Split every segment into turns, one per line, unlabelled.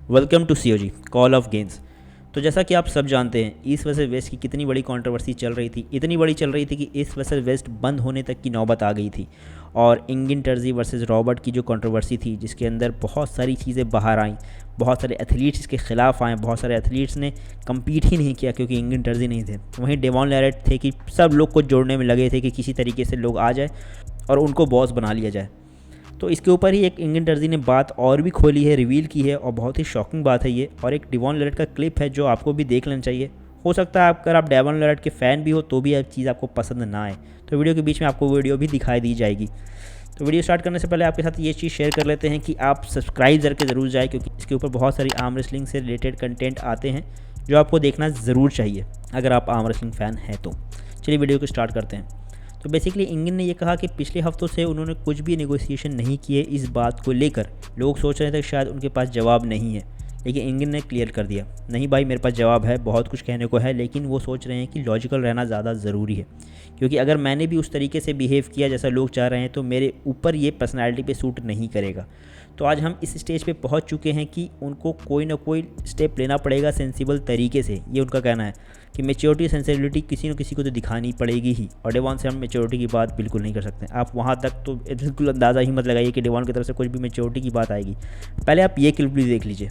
Welcome to COG call of games. तो जैसा कि आप सब जानते हैं, ईस्ट वर्सेस वेस्ट की कितनी बड़ी कंट्रोवर्सी चल रही थी। इतनी बड़ी चल रही थी कि ईस्ट वर्सेस वेस्ट बंद होने तक की नौबत आ गई थी। और इंगिन टर्जी वर्सेस रॉबर्ट की जो कंट्रोवर्सी थी, जिसके अंदर बहुत सारी चीज़ें बाहर आईं, बहुत सारे एथलीट्स इसके खिलाफ आए, बहुत सारे एथलीट्स ने कम्पीट ही नहीं किया क्योंकि इंगिन टर्जी नहीं थे। वहीं डेवॉन लेरेट थे कि सब लोग को जोड़ने में लगे थे कि किसी तरीके से लोग आ जाए और उनको बॉस बना लिया जाए। तो इसके ऊपर ही एक इंगिन टर्जी ने बात और भी खोली है, रिवील की है, और बहुत ही शॉकिंग बात है ये। और एक डेवॉन लेरेट का क्लिप है जो आपको भी देख लेना चाहिए। हो सकता है अगर आप डेवॉन लेरेट के फ़ैन भी हो तो भी यह चीज़ आपको पसंद ना आए, तो वीडियो के बीच में आपको वीडियो भी दिखाई दी जाएगी। तो वीडियो स्टार्ट करने से पहले आपके साथ ये चीज़ शेयर कर लेते हैं कि आप सब्सक्राइब करके ज़रूर जाए, क्योंकि इसके ऊपर बहुत सारी आर्म रेसलिंग से रिलेटेड कंटेंट आते हैं जो आपको देखना ज़रूर चाहिए अगर आप आर्म रेसलिंग फ़ैन हैं तो। चलिए वीडियो को स्टार्ट करते हैं। तो बेसिकली इंगिन ने ये कहा कि पिछले हफ्तों से उन्होंने कुछ भी नेगोशिएशन नहीं किए इस बात को लेकर। लोग सोच रहे थे कि शायद उनके पास जवाब नहीं है, लेकिन इंगिन ने क्लियर कर दिया, नहीं भाई मेरे पास जवाब है, बहुत कुछ कहने को है, लेकिन वो सोच रहे हैं कि लॉजिकल रहना ज़्यादा ज़रूरी है। क्योंकि अगर मैंने भी उस तरीके से बिहेव किया जैसा लोग चाह रहे हैं तो मेरे ऊपर ये पर्सनैलिटी पे सूट नहीं करेगा। तो आज हम इस स्टेज पे पहुंच चुके हैं कि उनको कोई ना कोई स्टेप लेना पड़ेगा सेंसिबल तरीके से। ये उनका कहना है कि मेच्योरिटी सेंसिबिलिटी किसी न किसी को तो दिखानी पड़ेगी ही, और डेवॉन से हम मेच्योरिटी की बात बिल्कुल नहीं कर सकते। आप वहाँ तक तो बिल्कुल अंदाज़ा ही मत लगाइए कि डेवॉन की तरफ से कुछ भी मेच्योरिटी की बात आएगी। पहले आप ये क्लिप भी देख लीजिए।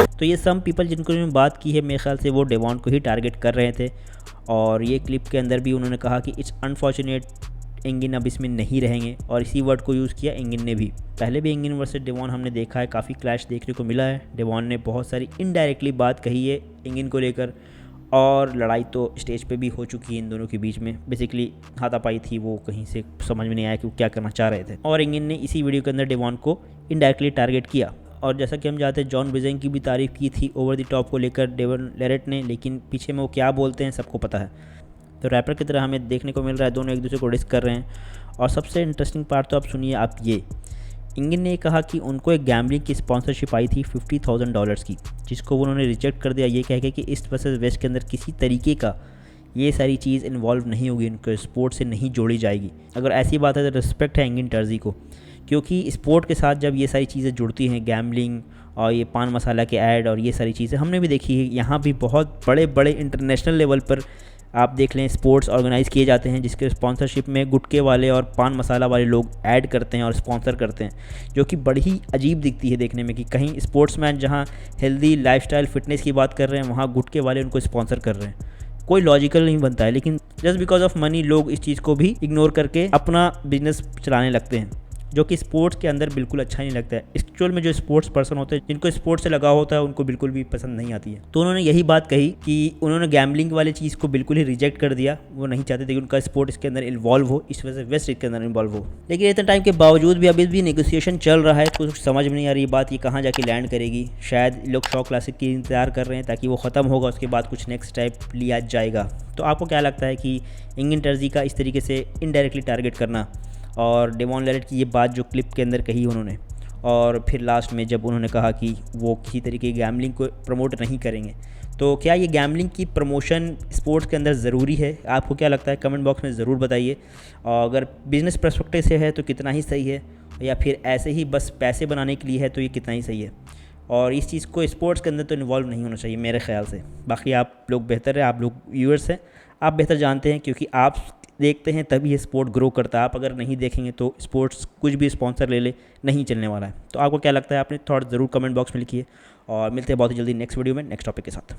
तो ये सम पीपल जिनको उन्होंने बात की है, मेरे ख्याल से वो डेवॉन को ही टारगेट कर रहे थे। और ये क्लिप के अंदर भी उन्होंने कहा कि इट्स अनफॉर्चुनेट इंगिन अब इसमें नहीं रहेंगे, और इसी वर्ड को यूज़ किया इंगिन ने भी। पहले भी इंगिन वर्सेस डेवॉन हमने देखा है, काफ़ी क्लैश देखने को मिला है। डेवॉन ने बहुत सारी इनडायरेक्टली बात कही है इंगिन को लेकर, और लड़ाई तो स्टेज पे भी हो चुकी है इन दोनों के बीच में। बेसिकली हाथापाई थी, वो कहीं से समझ में नहीं आया कि वो क्या करना चाह रहे थे, और इंगिन ने इसी वीडियो के अंदर डेवॉन को इनडायरेक्टली टारगेट किया। और जैसा कि हम जानते हैं, जॉन ब्रिजेन की भी तारीफ़ की थी ओवर द टॉप को लेकर डेवॉन लेरेट ने, लेकिन पीछे में वो क्या बोलते हैं सबको पता है। तो रैपर की तरह हमें देखने को मिल रहा है, दोनों एक दूसरे को डिस कर रहे हैं। और सबसे इंटरेस्टिंग पार्ट तो आप सुनिए आप ये, इंगिन ने कहा कि उनको एक गैम्बलिंग की स्पॉन्सरशिप आई थी $50,000 की, जिसको उन्होंने रिजेक्ट कर दिया, ये कह के कि ईस्ट वर्सेस वेस्ट के अंदर किसी तरीके का ये सारी चीज़ इन्वॉल्व नहीं होगी, उनको स्पोर्ट से नहीं जोड़ी जाएगी। अगर ऐसी बात है तो रिस्पेक्ट है इंगिन टर्जी को, क्योंकि स्पोर्ट के साथ जब ये सारी चीज़ें जुड़ती हैं, गैम्बलिंग और ये पान मसाला के ऐड और ये सारी चीज़ें हमने भी देखी है। यहाँ भी बहुत बड़े बड़े इंटरनेशनल लेवल पर आप देख लें स्पोर्ट्स ऑर्गेनाइज़ किए जाते हैं, जिसके स्पॉन्सरशिप में गुटके वाले और पान मसाला वाले लोग ऐड करते हैं और स्पॉन्सर करते हैं, जो कि बड़ी ही अजीब दिखती है देखने में कि कहीं स्पोर्ट्समैन जहाँ हेल्दी लाइफस्टाइल फिटनेस की बात कर रहे हैं, वहाँ गुटके वाले उनको स्पॉन्सर कर रहे हैं। कोई लॉजिकल नहीं बनता है, लेकिन जस्ट बिकॉज ऑफ मनी लोग इस चीज़ को भी इग्नोर करके अपना बिजनेस चलाने लगते हैं, जो कि स्पोर्ट्स के अंदर बिल्कुल अच्छा नहीं लगता है। एक्चुअल में जो स्पोर्ट्स पर्सन होते हैं, जिनको स्पोर्ट्स से लगाव होता है, उनको बिल्कुल भी पसंद नहीं आती है। तो उन्होंने यही बात कही कि उन्होंने गैम्बलिंग वाली चीज़ को बिल्कुल ही रिजेक्ट कर दिया। वो नहीं चाहते थे कि उनका स्पोर्ट इसके अंदर इन्वॉल्व हो, इस वजह से वेस्ट इसके अंदर इन्वॉल्व हो। लेकिन इतने टाइम के बावजूद भी अभी भी नेगोशिएशन चल रहा है, तो कुछ समझ में नहीं आ रही बात ये कहाँ जाके लैंड करेगी। शायद लोग शॉ क्लासिक की इंतजार कर रहे हैं ताकि वो ख़त्म होगा, उसके बाद कुछ नेक्स्ट स्टेप लिया जाएगा। तो आपको क्या लगता है कि इंगिन टर्जी का इस तरीके से इनडायरेक्टली टारगेट करना, और डेवॉन लेरेट की ये बात जो क्लिप के अंदर कही उन्होंने, और फिर लास्ट में जब उन्होंने कहा कि वो किसी तरीके की गैम्बलिंग को प्रमोट नहीं करेंगे, तो क्या ये गैम्बलिंग की प्रमोशन स्पोर्ट्स के अंदर ज़रूरी है? आपको क्या लगता है? कमेंट बॉक्स में ज़रूर बताइए। और अगर बिज़नेस पर्सपेक्टिव से है तो कितना ही सही है, या फिर ऐसे ही बस पैसे बनाने के लिए है तो ये कितना ही सही है। और इस चीज़ को स्पोर्ट्स के अंदर तो इन्वॉल्व नहीं होना चाहिए मेरे ख्याल से। बाकी आप लोग बेहतर है, आप लोग व्यूअर्स हैं, आप बेहतर जानते हैं, क्योंकि आप देखते हैं तभी ये स्पोर्ट ग्रो करता है। आप अगर नहीं देखेंगे तो स्पोर्ट्स कुछ भी स्पॉन्सर ले ले नहीं चलने वाला है। तो आपको क्या लगता है? आपने थॉट ज़रूर कमेंट बॉक्स में लिखिए, और मिलते हैं बहुत ही जल्दी नेक्स्ट वीडियो में नेक्स्ट टॉपिक के साथ।